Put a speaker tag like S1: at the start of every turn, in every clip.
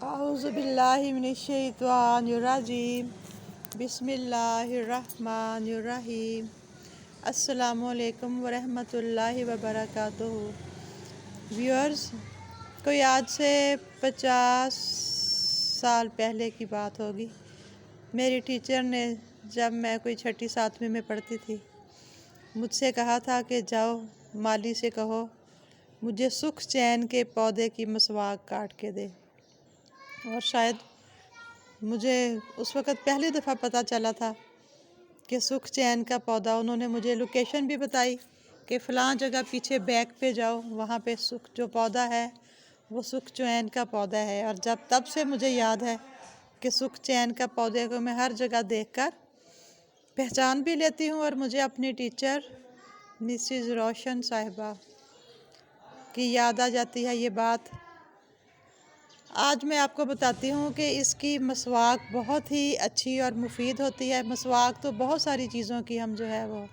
S1: اعوذ باللہ من الشیطان الرجیم بسم اللہ الرحمن الرحیم السلام علیکم ورحمۃ اللہ وبرکاتہ۔ ویورز، کوئی آج سے 50 سال پہلے کی بات ہوگی، میری ٹیچر نے جب میں کوئی 6ٹھی 7ویں میں پڑھتی تھی مجھ سے کہا تھا کہ جاؤ مالی سے کہو مجھے سکھ چین کے پودے کی مسواک کاٹ کے دے۔ اور شاید مجھے اس وقت پہلی دفعہ پتہ چلا تھا کہ سکھ چین کا پودا، انہوں نے مجھے لوکیشن بھی بتائی کہ فلاں جگہ پیچھے بیک پہ جاؤ، وہاں پہ سکھ جو پودا ہے وہ سکھ چین کا پودا ہے۔ اور تب سے مجھے یاد ہے کہ سکھ چین کا پودے کو میں ہر جگہ دیکھ کر پہچان بھی لیتی ہوں، اور مجھے اپنی ٹیچر مسز روشن صاحبہ کی یاد آ جاتی ہے یہ بات۔ آج میں آپ کو بتاتی ہوں کہ اس کی مسواک بہت ہی اچھی اور مفید ہوتی ہے۔ مسواک تو بہت ساری چیزوں کی ہم جو ہے وہ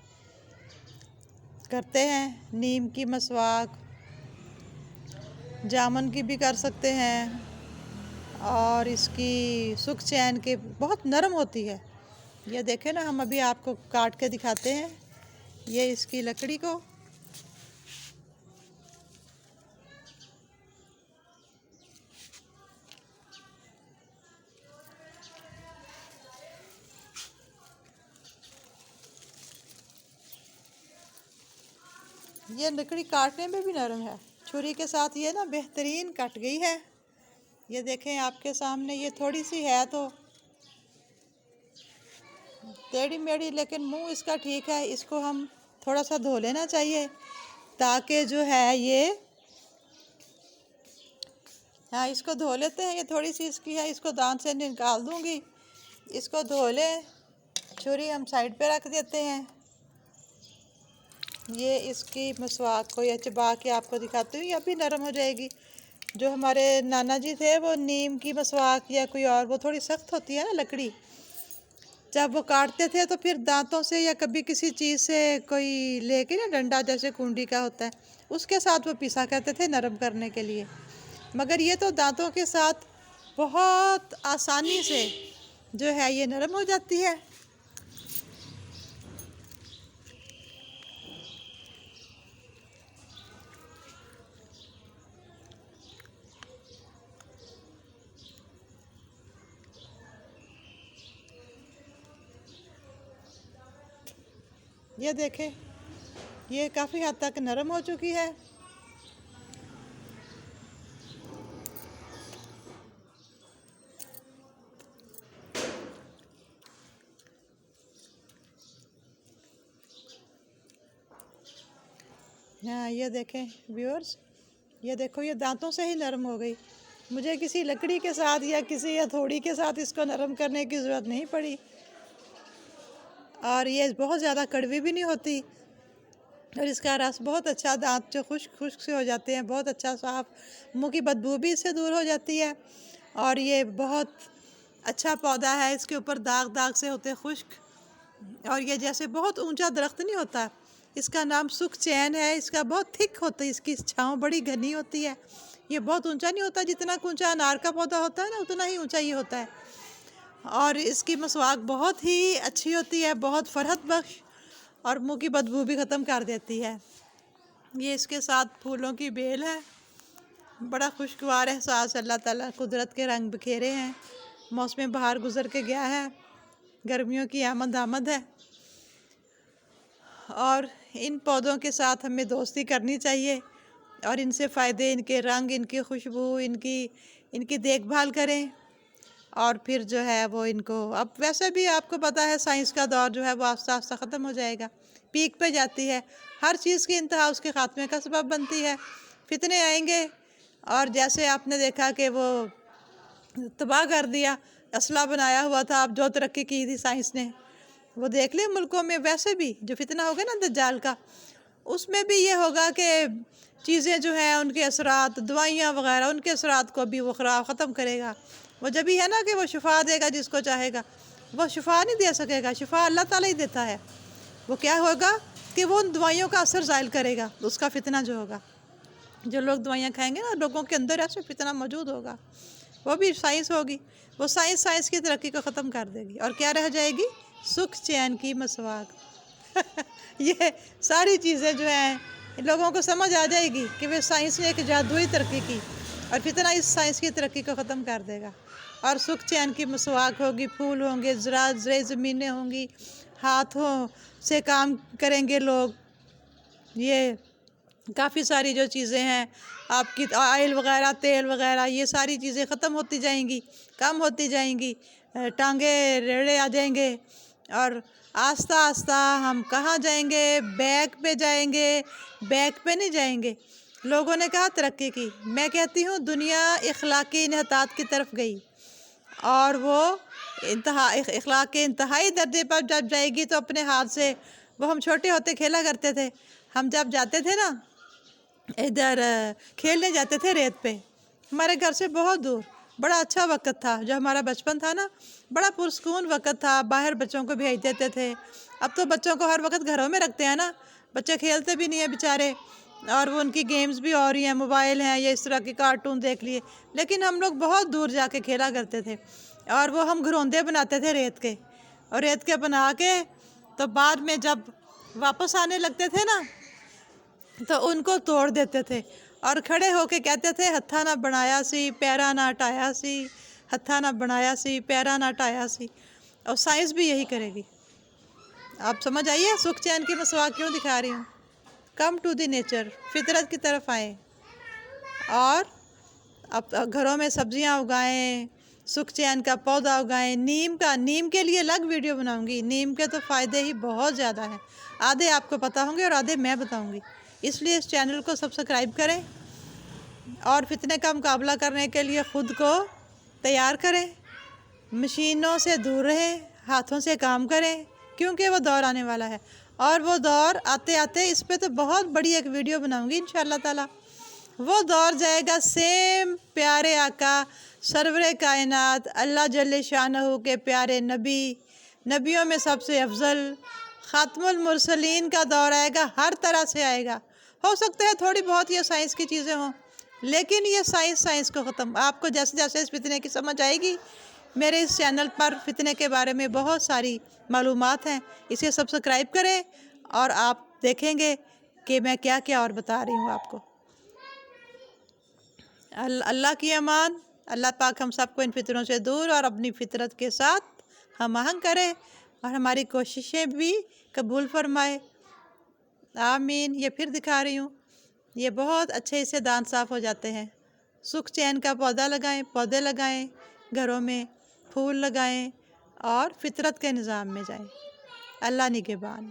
S1: کرتے ہیں، نیم کی مسواک، جامن کی بھی کر سکتے ہیں، اور اس کی سکھ چین کے بہت نرم ہوتی ہے۔ یہ دیکھیں نا، ہم ابھی آپ کو کاٹ کے دکھاتے ہیں یہ اس کی لکڑی کو۔ یہ لکڑی کاٹنے میں بھی نرم ہے، چھری کے ساتھ یہ نا بہترین کٹ گئی ہے۔ یہ دیکھیں آپ کے سامنے، یہ تھوڑی سی ہے تو ٹیڑھی میڑھی، لیکن منہ اس کا ٹھیک ہے۔ اس کو ہم تھوڑا سا دھو لینا چاہیے تاکہ جو ہے یہ، ہاں اس کو دھو لیتے ہیں، یہ تھوڑی سی اس کی ہے، اس کو دانت سے نکال دوں گی۔ اس کو دھو لیں، چھری ہم سائڈ پہ رکھ دیتے ہیں۔ یہ اس کی مسواک کو یہ چبا کے آپ کو دکھاتی ہوں، یہ ابھی نرم ہو جائے گی۔ جو ہمارے نانا جی تھے وہ نیم کی مسواک یا کوئی اور، وہ تھوڑی سخت ہوتی ہے نا لکڑی، جب وہ کاٹتے تھے تو پھر دانتوں سے یا کبھی کسی چیز سے کوئی لے کے نا، ڈنڈا جیسے کنڈی کا ہوتا ہے اس کے ساتھ وہ پیسا کرتے تھے نرم کرنے کے لیے، مگر یہ تو دانتوں کے ساتھ بہت آسانی سے جو ہے یہ نرم ہو جاتی ہے۔ یہ دیکھیں، یہ کافی حد تک نرم ہو چکی ہے۔ ہاں یہ دیکھیں ویورز، یہ دیکھو یہ دانتوں سے ہی نرم ہو گئی، مجھے کسی لکڑی کے ساتھ یا کسی ہتھوڑی کے ساتھ اس کو نرم کرنے کی ضرورت نہیں پڑی، اور یہ بہت زیادہ کڑوی بھی نہیں ہوتی، اور اس کا رس بہت اچھا، دانت جو خشک خشک سے ہو جاتے ہیں بہت اچھا صاف، منہ کی بدبو بھی اس سے دور ہو جاتی ہے، اور یہ بہت اچھا پودا ہے۔ اس کے اوپر داغ داغ سے ہوتے خشک، اور یہ جیسے بہت اونچا درخت نہیں ہوتا، اس کا نام سکھ چین ہے، اس کا بہت تھک ہوتا ہے، اس کی چھاؤں بڑی گھنی ہوتی ہے، یہ بہت اونچا نہیں ہوتا، جتنا اونچا انار کا پودا ہوتا ہے نا اتنا ہی اونچا یہ ہوتا ہے، اور اس کی مسواک بہت ہی اچھی ہوتی ہے، بہت فرحت بخش، اور منہ کی بدبو بھی ختم کر دیتی ہے۔ یہ اس کے ساتھ پھولوں کی بیل ہے، بڑا خوشگوار احساس، اللہ تعالیٰ قدرت کے رنگ بکھیرے ہیں، موسم بہار گزر کے گیا ہے، گرمیوں کی آمد ہے، اور ان پودوں کے ساتھ ہمیں دوستی کرنی چاہیے، اور ان سے فائدے، ان کے رنگ، ان کی خوشبو، ان کی دیکھ بھال کریں، اور پھر جو ہے وہ ان کو، اب ویسے بھی آپ کو پتہ ہے سائنس کا دور جو ہے وہ آہستہ آہستہ ختم ہو جائے گا، پیک پہ جاتی ہے، ہر چیز کی انتہا اس کے خاتمے کا سبب بنتی ہے، فتنے آئیں گے، اور جیسے آپ نے دیکھا کہ وہ تباہ کر دیا، اسلحہ بنایا ہوا تھا، اب جو ترقی کی تھی سائنس نے وہ دیکھ لیں ملکوں میں، ویسے بھی جو فتنہ ہوگا نا دجال کا، اس میں بھی یہ ہوگا کہ چیزیں جو ہیں ان کے اثرات، دوائیاں وغیرہ، ان کے اثرات کو بھی وہ ختم کرے گا۔ وہ جب ہی ہے نا کہ وہ شفا دے گا جس کو چاہے گا، وہ شفا نہیں دے سکے گا، شفا اللہ تعالیٰ ہی دیتا ہے۔ وہ کیا ہوگا کہ وہ ان دوائیوں کا اثر زائل کرے گا، اس کا فتنہ جو ہوگا، جو لوگ دوائیاں کھائیں گے نا، لوگوں کے اندر ایسے فتنہ موجود ہوگا وہ بھی سائنس ہوگی، وہ سائنس کی ترقی کو ختم کر دے گی، اور کیا رہ جائے گی؟ سکھ چین کی مسواک۔ یہ ساری چیزیں جو ہیں لوگوں کو سمجھ آ جائے گی کہ وہ سائنس نے ایک جادوئی ترقی کی، اور فتنہ اس سائنس کی ترقی کو ختم کر دے گا، اور سکھ چین کی مسواک ہوگی، پھول ہوں گے، زرعی زمینیں ہوں گی، ہاتھوں سے کام کریں گے لوگ، یہ کافی ساری جو چیزیں ہیں آپ کی آئل وغیرہ، تیل وغیرہ، یہ ساری چیزیں ختم ہوتی جائیں گی، کم ہوتی جائیں گی، ٹانگے ریڑے آ جائیں گے، اور آہستہ آہستہ ہم کہاں جائیں گے؟ بیک پہ جائیں گے، بیک پہ نہیں جائیں گے۔ لوگوں نے کہا ترقی کی، میں کہتی ہوں دنیا اخلاقی انحطاط کی طرف گئی، اور وہ اخلاق کے انتہائی درجے پر جب جائے گی تو اپنے ہاتھ سے، وہ ہم چھوٹے ہوتے کھیلا کرتے تھے، ہم جب جاتے تھے نا ادھر کھیلنے جاتے تھے ریت پہ، ہمارے گھر سے بہت دور، بڑا اچھا وقت تھا جو ہمارا بچپن تھا نا، بڑا پرسکون وقت تھا، باہر بچوں کو بھیج دیتے تھے۔ اب تو بچوں کو ہر وقت گھروں میں رکھتے ہیں نا، بچے کھیلتے بھی نہیں ہیں بیچارے، اور وہ ان کی گیمز بھی ہو رہی ہیں، موبائل ہیں یا اس طرح کے کارٹون دیکھ لیے، لیکن ہم لوگ بہت دور جا کے کھیلا کرتے تھے، اور وہ ہم گھروندے بناتے تھے ریت کے، اور ریت کے بنا کے تو بعد میں جب واپس آنے لگتے تھے نا تو ان کو توڑ دیتے تھے، اور کھڑے ہو کے کہتے تھے ہتھا نہ بنایا سی پیرا نہ ہٹایا سی، ہتھا نہ بنایا سی پیرا نہ ہٹایا سی، اور سائنس بھی یہی کرے گی۔ آپ سمجھ آئیے سکھ چین کی مسواک کیوں دکھا رہی ہوں؟ کم ٹو دی نیچر، فطرت کی طرف آئیں، اور اب گھروں میں سبزیاں اگائیں، سکھ چین کا پودا اگائیں، نیم کے لیے الگ ویڈیو بناؤں گی، نیم کے تو فائدے ہی بہت زیادہ ہیں، آدھے آپ کو پتہ ہوں گے اور آدھے میں بتاؤں گی، اس لیے اس چینل کو سبسکرائب کریں، اور فتنے کا مقابلہ کرنے کے لیے خود کو تیار کریں، مشینوں سے دور رہیں، ہاتھوں سے کام کریں، کیونکہ وہ دور آنے والا ہے، اور وہ دور آتے آتے اس پہ تو بہت بڑی ایک ویڈیو بناؤں گی انشاءاللہ تعالی۔ وہ دور جائے گا سیم پیارے آقا سرور کائنات اللہ جل شانہ کے پیارے نبی، نبیوں میں سب سے افضل خاتم المرسلین کا دور آئے گا، ہر طرح سے آئے گا۔ ہو سکتا ہے تھوڑی بہت یہ سائنس کی چیزیں ہوں، لیکن یہ سائنس کو ختم، آپ کو جیسے جیسے اس فتنے کی سمجھ آئے گی، میرے اس چینل پر فتنے کے بارے میں بہت ساری معلومات ہیں، اسے سبسکرائب کریں، اور آپ دیکھیں گے کہ میں کیا کیا اور بتا رہی ہوں آپ کو۔ اللہ کی امان، اللہ پاک ہم سب کو ان فطروں سے دور اور اپنی فطرت کے ساتھ ہم آہنگ کرے، اور ہماری کوششیں بھی قبول فرمائے، آمین۔ یہ پھر دکھا رہی ہوں، یہ بہت اچھے اس سے دانت صاف ہو جاتے ہیں۔ سکھ چین کا پودا لگائیں، پودے لگائیں گھروں میں، پھول لگائیں، اور فطرت کے نظام میں جائیں۔ اللہ نگہبان۔